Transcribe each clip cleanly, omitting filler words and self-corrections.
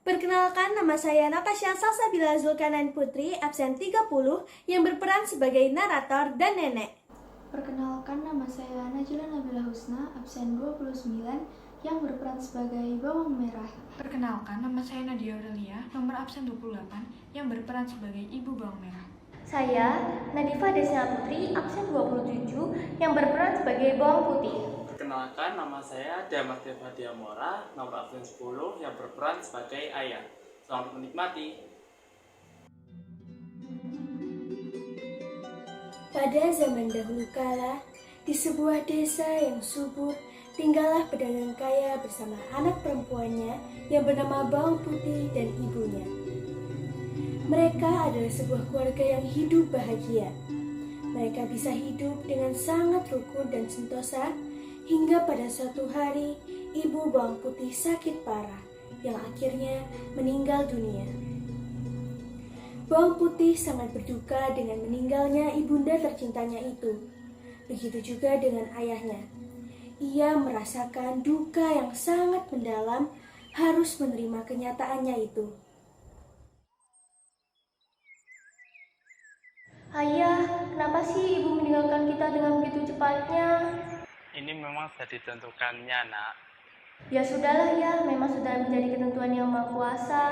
Perkenalkan, nama saya Natasha Salsabila Zulkarnain Putri, absen 30, yang berperan sebagai narator dan nenek. Perkenalkan, nama saya Najila Nabila Husna, absen 29, yang berperan sebagai bawang merah. Perkenalkan, nama saya Nadia Aurelia, nomor absen 28, yang berperan sebagai ibu bawang merah. Saya Nadifa Desina Putri, absen 27, yang berperan sebagai bawang putih. Perkenalkan, nama saya Diamat Deva Diamora, nomor absen 10, yang berperan sebagai ayah. Selamat menikmati. Pada zaman dahulu kala, di sebuah desa yang subur, tinggallah pedagang kaya bersama anak perempuannya yang bernama Bawang Putih dan ibunya. Mereka adalah sebuah keluarga yang hidup bahagia. Mereka bisa hidup dengan sangat rukun dan sentosa, hingga pada suatu hari, ibu Bawang Putih sakit parah, yang akhirnya meninggal dunia. Bawang Putih sangat berduka dengan meninggalnya ibunda tercintanya itu. Begitu juga dengan ayahnya. Ia merasakan duka yang sangat mendalam, harus menerima kenyataannya itu. Ayah, kenapa sih ibu meninggalkan kita dengan begitu cepatnya? Ini memang sudah ditentukannya, nak. Ya sudahlah ya, memang sudah menjadi ketentuan yang maha kuasa.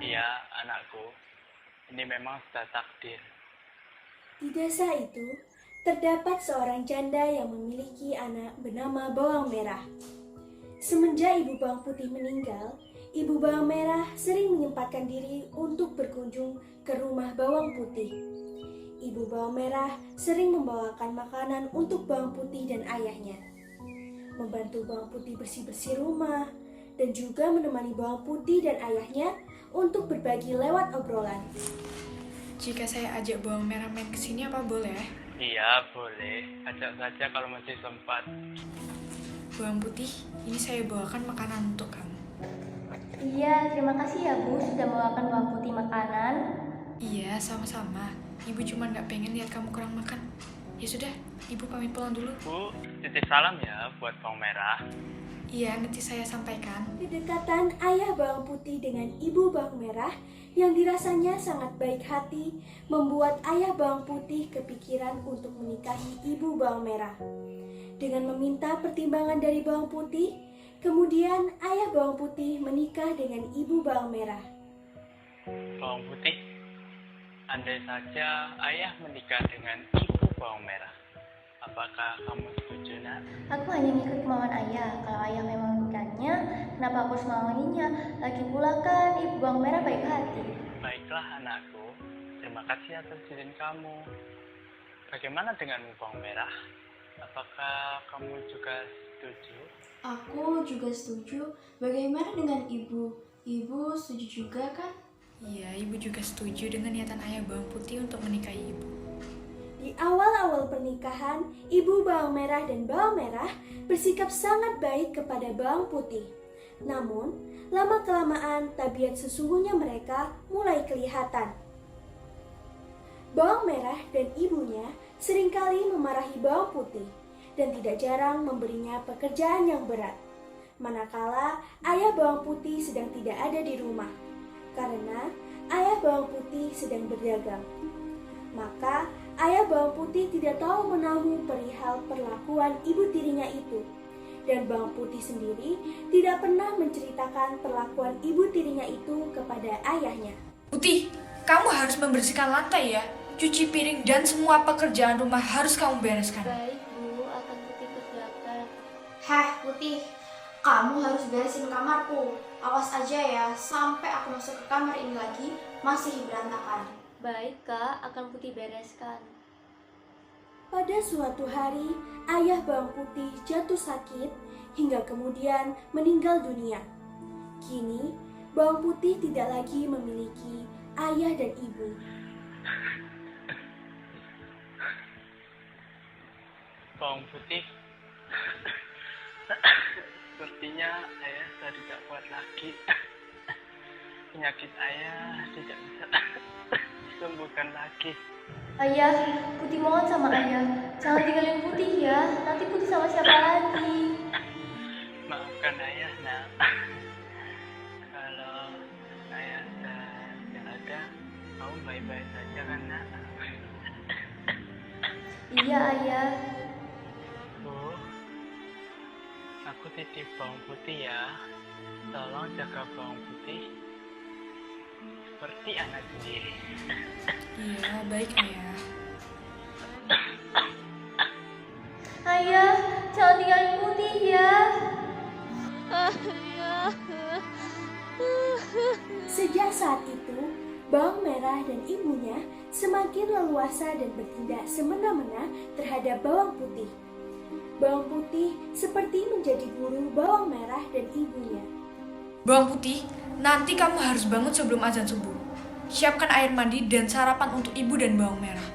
Iya, anakku. Ini memang sudah takdir. Di desa itu, terdapat seorang janda yang memiliki anak bernama Bawang Merah. Semenjak ibu Bawang Putih meninggal, ibu Bawang Merah sering menyempatkan diri untuk berkunjung ke rumah Bawang Putih. Ibu Bawang Merah sering membawakan makanan untuk Bawang Putih dan ayahnya, membantu Bawang Putih bersih-bersih rumah, dan juga menemani Bawang Putih dan ayahnya untuk berbagi lewat obrolan. Jika saya ajak bawang merah main kesini apa boleh? Iya, boleh. Ajak saja kalau masih sempat. Bawang putih, ini saya bawakan makanan untuk kamu. Iya, terima kasih ya Bu sudah membawakan bawang putih makanan. Iya, sama-sama. Ibu cuma nggak pengen lihat kamu kurang makan. Ya sudah, ibu pamit pulang dulu. Bu, titip salam ya buat bawang merah. Iya, nanti saya sampaikan. Kedekatan ayah Bawang Putih dengan ibu Bawang Merah yang dirasanya sangat baik hati membuat ayah Bawang Putih kepikiran untuk menikahi ibu Bawang Merah. Dengan meminta pertimbangan dari Bawang Putih, kemudian ayah Bawang Putih menikah dengan ibu Bawang Merah. Bawang putih, andai saja ayah menikah dengan ibu bawang merah. Apakah kamu setuju, nak? Aku hanya ngikut kemauan ayah. Kalau ayah memang menginginkannya, kenapa aku harus memauinya? Lagi pula kan ibu bawang merah baik hati. Baiklah, anakku. Terima kasih atas izin kamu. Bagaimana dengan bawang merah? Apakah kamu juga setuju? Aku juga setuju. Bagaimana dengan ibu? Ibu setuju juga kan? Iya, ibu juga setuju dengan niatan ayah bawang putih untuk menikahi ibu. Di awal-awal pernikahan, ibu Bawang Merah dan Bawang Merah bersikap sangat baik kepada Bawang Putih. Namun, lama-kelamaan tabiat sesungguhnya mereka mulai kelihatan. Bawang Merah dan ibunya seringkali memarahi Bawang Putih dan tidak jarang memberinya pekerjaan yang berat. Manakala ayah Bawang Putih sedang tidak ada di rumah, karena ayah Bawang Putih sedang berdagang. Maka ayah Bawang Putih tidak tahu menahu perihal perlakuan ibu tirinya itu. Dan Bawang Putih sendiri tidak pernah menceritakan perlakuan ibu tirinya itu kepada ayahnya. Putih, kamu harus membersihkan lantai ya. Cuci piring dan semua pekerjaan rumah harus kamu bereskan. Baik Bu, akan Putih kerjakan. Heh, Putih, kamu harus beresin kamarku. Awas aja ya, sampai aku masuk ke kamar ini lagi, masih berantakan. Baik Kak, akan Putih bereskan. Pada suatu hari, ayah Bawang Putih jatuh sakit hingga kemudian meninggal dunia. Kini, Bawang Putih tidak lagi memiliki ayah dan ibu. Bawang putih, sepertinya ayah sudah tidak kuat lagi. Penyakit ayah tidak bisa disembuhkan lagi. Ayah, Putih mohon sama ayah, jangan tinggalin Putih ya. Nanti Putih sama siapa lagi? Maafkan ayah, nak. Kalau kamu baik-baik saja kan, nak? Iya, Ayah. Bu, aku titip bawang putih ya. Tolong jaga bawang putih seperti anak sendiri. Iya, baik ayah. Ayah, jangan tinggalin Putih ya. Sejak saat itu, bawang merah dan ibunya semakin leluasa dan bertindak semena-mena terhadap bawang putih. Bawang putih seperti menjadi guru bawang merah dan ibunya. Bawang putih, nanti kamu harus bangun sebelum azan subuh. Siapkan air mandi dan sarapan untuk ibu dan bawang merah.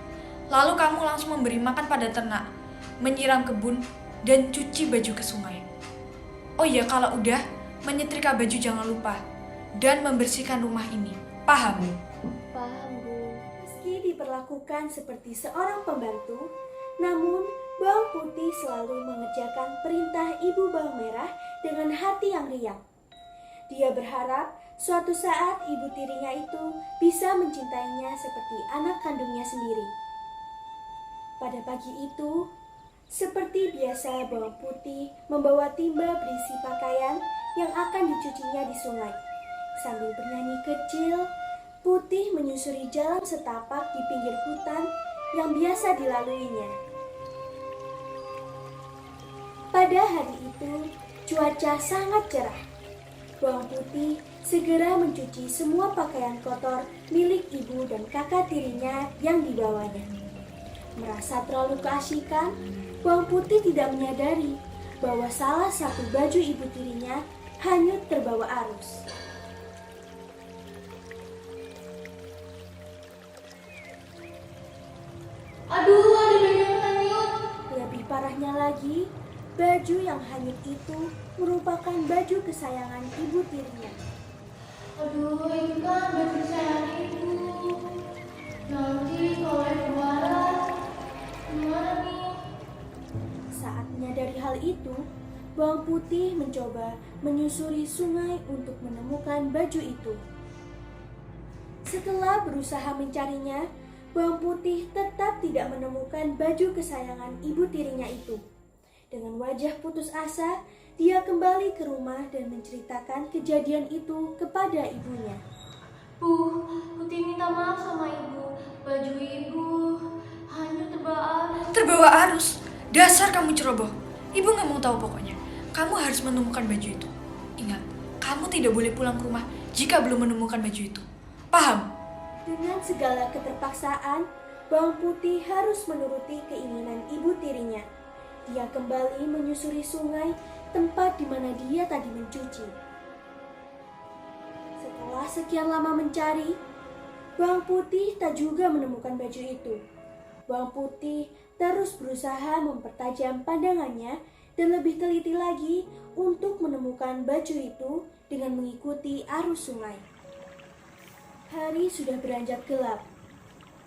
Lalu kamu langsung memberi makan pada ternak, menyiram kebun, dan cuci baju ke sungai. Oh iya, kalau udah, menyetrika baju jangan lupa. Dan membersihkan rumah ini. Paham? Paham, Bu. Meski diperlakukan seperti seorang pembantu, namun bawang putih selalu mengerjakan perintah ibu bawang merah dengan hati yang riang. Dia berharap suatu saat ibu tirinya itu bisa mencintainya seperti anak kandungnya sendiri. Pada pagi itu, seperti biasa bawang putih membawa timba berisi pakaian yang akan dicucinya di sungai. Sambil bernyanyi kecil, Putih menyusuri jalan setapak di pinggir hutan yang biasa dilaluinya. Pada hari itu, cuaca sangat cerah. Bawang Putih segera mencuci semua pakaian kotor milik ibu dan kakak tirinya yang dibawanya. Merasa terlalu keasikan, Bawang Putih tidak menyadari bahwa salah satu baju ibu tirinya hanyut terbawa arus. Aduh, ada banyak yang hanyut. Lebih parahnya lagi, baju yang hanyut itu merupakan baju kesayangan ibu tirinya. Aduh, itu kan baju kesayangan Ibu. Nanti kalau Ibu marah, gimana nih? Saat menyadari hal itu, Bawang Putih mencoba menyusuri sungai untuk menemukan baju itu. Setelah berusaha mencarinya, Bawang Putih tetap tidak menemukan baju kesayangan ibu tirinya itu. Dengan wajah putus asa, dia kembali ke rumah dan menceritakan kejadian itu kepada ibunya. Bu, Putih minta maaf sama Ibu. Baju Ibu hanyut terbawa arus. Terbawa arus? Dasar kamu ceroboh. Ibu gak mau tahu pokoknya. Kamu harus menemukan baju itu. Ingat, kamu tidak boleh pulang ke rumah jika belum menemukan baju itu. Paham? Dengan segala keterpaksaan, Bawang Putih harus menuruti keinginan ibu tirinya. Dia kembali menyusuri sungai, tempat di mana dia tadi mencuci. Setelah sekian lama mencari, Bawang Putih tak juga menemukan baju itu. Bawang Putih terus berusaha mempertajam pandangannya dan lebih teliti lagi untuk menemukan baju itu dengan mengikuti arus sungai. Hari sudah beranjak gelap.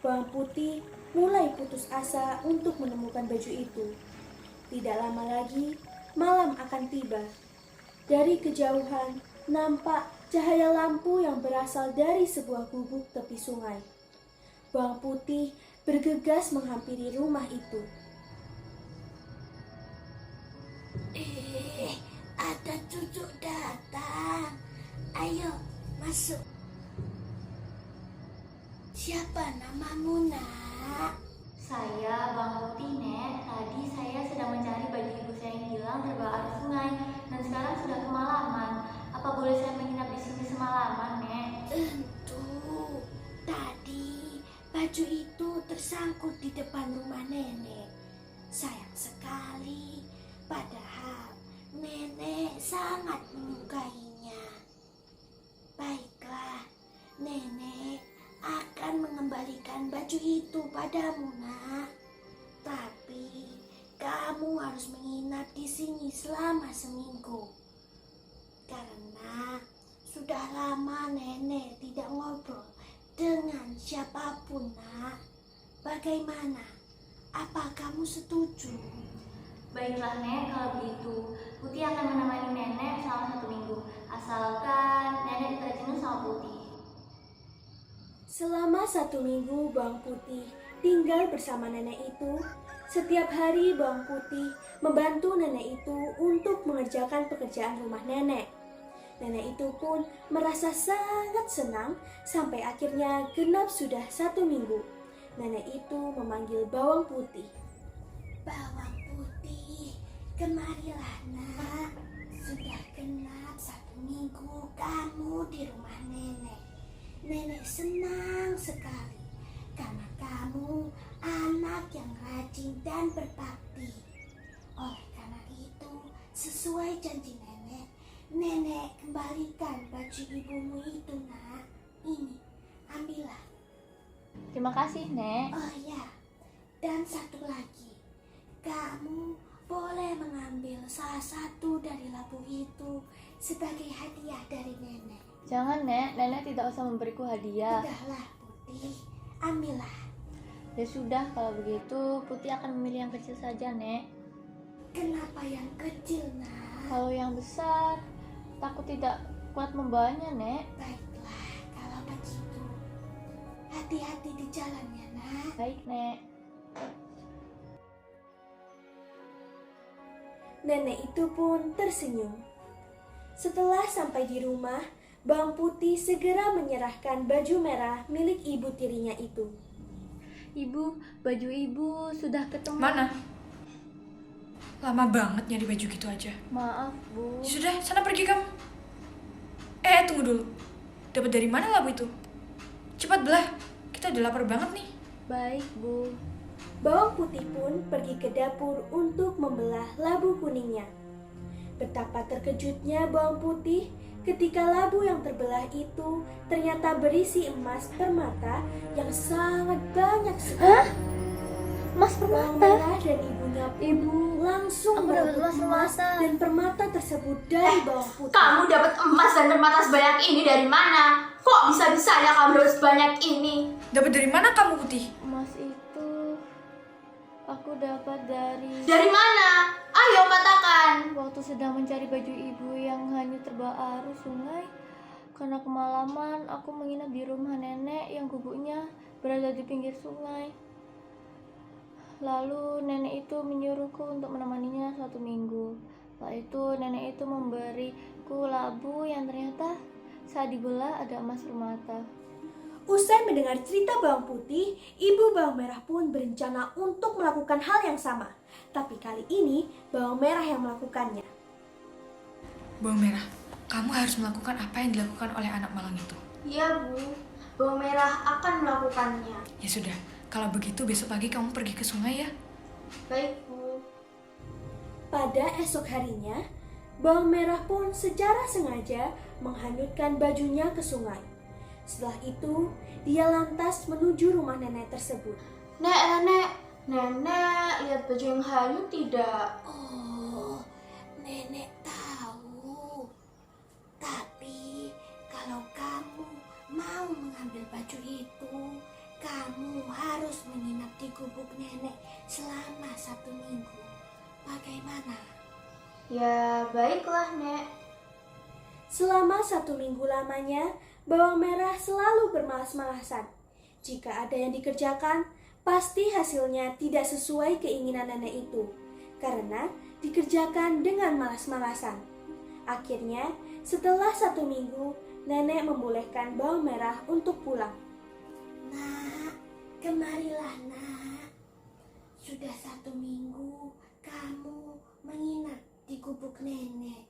Bawang Putih mulai putus asa untuk menemukan baju itu. Tidak lama lagi, malam akan tiba. Dari kejauhan, nampak cahaya lampu yang berasal dari sebuah gubuk tepi sungai. Bawang Putih bergegas menghampiri rumah itu. Ada cucu datang. Ayo, masuk. Siapa namamu, nak? Saya Bang Putih, Nek. Tadi saya sedang mencari baju ibu saya yang hilang terbawa arus sungai dan sekarang sudah kemalaman. Apa boleh saya menginap di sini semalaman, Nek? Tentu. Tadi baju itu tersangkut di depan rumah nenek. Sayang sekali. Padahal nenek sangat menyukainya. Baiklah, nenek akan mengembalikan baju itu padamu, nak. Tapi kamu harus menginap di sini selama seminggu. Karena sudah lama nenek tidak ngobrol dengan siapapun, nak. Bagaimana? Apa kamu setuju? Baiklah, Nek, kalau begitu. Putih akan menemani Nenek selama 1 minggu. Asalkan Nenek tidak jenuh sama Putih. Selama 1 minggu Bawang Putih tinggal bersama nenek itu, setiap hari Bawang Putih membantu nenek itu untuk mengerjakan pekerjaan rumah nenek. Nenek itu pun merasa sangat senang sampai akhirnya genap sudah 1 minggu. Nenek itu memanggil Bawang Putih. Bawang Putih, kemarilah nak. Sudah genap 1 minggu kamu di rumah nenek. Nenek senang sekali karena kamu anak yang rajin dan berbakti. Oleh karena itu, sesuai janji nenek, nenek kembalikan baju ibumu itu, nak. Ini, ambillah. Terima kasih, Nek. Oh ya, dan satu lagi, kamu boleh mengambil salah satu dari labu itu sebagai hadiah dari nenek. Jangan, Nek. Nenek tidak usah memberiku hadiah. Sudahlah, Putih, ambillah. Ya sudah, kalau begitu Putih akan memilih yang kecil saja, Nek. Kenapa yang kecil, nak? Kalau yang besar, takut tidak kuat membawanya, Nek. Baiklah, kalau begitu. Hati-hati di jalan ya, nak. Baik, Nek. Nenek itu pun tersenyum. Setelah sampai di rumah, Bawang Putih segera menyerahkan baju merah milik ibu tirinya itu. Ibu, baju ibu sudah ketemu. Mana? Lama banget nyari baju gitu aja. Maaf, Bu. Sudah, sana pergi kamu. Tunggu dulu. Dapat dari mana labu itu? Cepat belah. Kita udah lapar banget nih. Baik, Bu. Bawang Putih pun pergi ke dapur untuk membelah labu kuningnya. Betapa terkejutnya Bawang Putih ketika labu yang terbelah itu ternyata berisi emas permata yang sangat banyak sekali. Mas Bawang permata? merah dan ibunya pun langsung aku dapat merebut emas permata. dan permata tersebut dari Bawang Putih. Kamu dapat emas dan permata sebanyak ini dari mana? Kok bisa-bisanya kamu dapat sebanyak ini? Dapat dari mana kamu, Putih? Emas itu aku dapat Dari mana? Ayo katakan. waktu sedang mencari baju ibu yang hanyut terbawa arus sungai. Karena kemalaman, aku menginap di rumah nenek yang gubuknya berada di pinggir sungai. Lalu nenek itu menyuruhku untuk menemaninya 1 minggu. Setelah itu nenek itu memberiku labu yang ternyata saat dibelah ada emas permata. Usai mendengar cerita Bawang Putih, ibu Bawang Merah pun berencana untuk melakukan hal yang sama. Tapi kali ini Bawang Merah yang melakukannya. Bawang merah, kamu harus melakukan apa yang dilakukan oleh anak malang itu. Iya, Bu. Bawang merah akan melakukannya. Ya sudah, kalau begitu besok pagi kamu pergi ke sungai ya. Baik, Bu. Pada esok harinya, Bawang Merah pun secara sengaja menghanyutkan bajunya ke sungai. Setelah itu, dia lantas menuju rumah nenek tersebut. Nenek, lihat baju yang hanyut tidak? Oh, nenek tahu. Tapi kalau kamu mau mengambil baju itu, kamu harus menginap di gubuk nenek selama 1 minggu. Bagaimana? Ya, baiklah, Nek. Selama 1 minggu lamanya, Bawang Merah selalu bermalas-malasan. Jika ada yang dikerjakan, pasti hasilnya tidak sesuai keinginan nenek itu, karena dikerjakan dengan malas-malasan. Akhirnya, setelah 1 minggu, nenek membolehkan Bawang Merah untuk pulang. Nak, kemarilah nak. Sudah 1 minggu kamu menginap di gubuk nenek.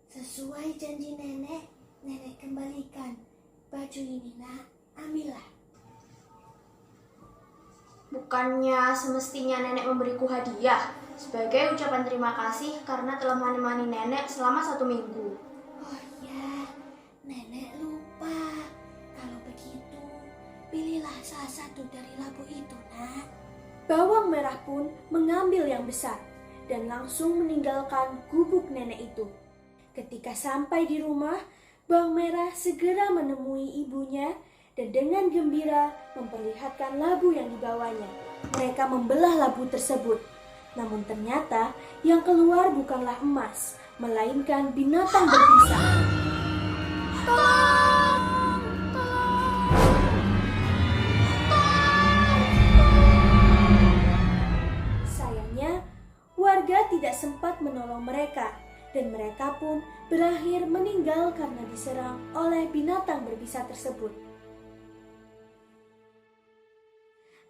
Sesuai janji nenek, nenek kembalikan baju ini, nak. Ambillah. Bukannya semestinya nenek memberiku hadiah sebagai ucapan terima kasih karena telah menemani nenek selama 1 minggu. Oh ya, nenek lupa. Kalau begitu, pilihlah salah satu dari labu itu, nak. Bawang Merah pun mengambil yang besar dan langsung meninggalkan gubuk nenek itu. Ketika sampai di rumah, Bawang Merah segera menemui ibunya dan dengan gembira memperlihatkan labu yang dibawanya. Mereka membelah labu tersebut. Namun ternyata yang keluar bukanlah emas, melainkan binatang berbisa. dan mereka pun berakhir meninggal karena diserang oleh binatang berbisa tersebut.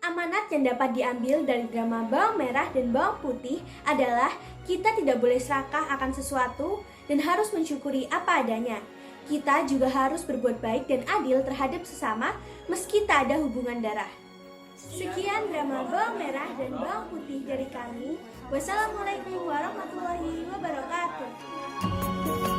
Amanat yang dapat diambil dari drama Bawang Merah dan Bawang Putih adalah kita tidak boleh serakah akan sesuatu dan harus mensyukuri apa adanya. Kita juga harus berbuat baik dan adil terhadap sesama meski tak ada hubungan darah. Sekian drama Bawang Merah dan Bawang Putih dari kami. Wassalamualaikum warahmatullahi wabarakatuh.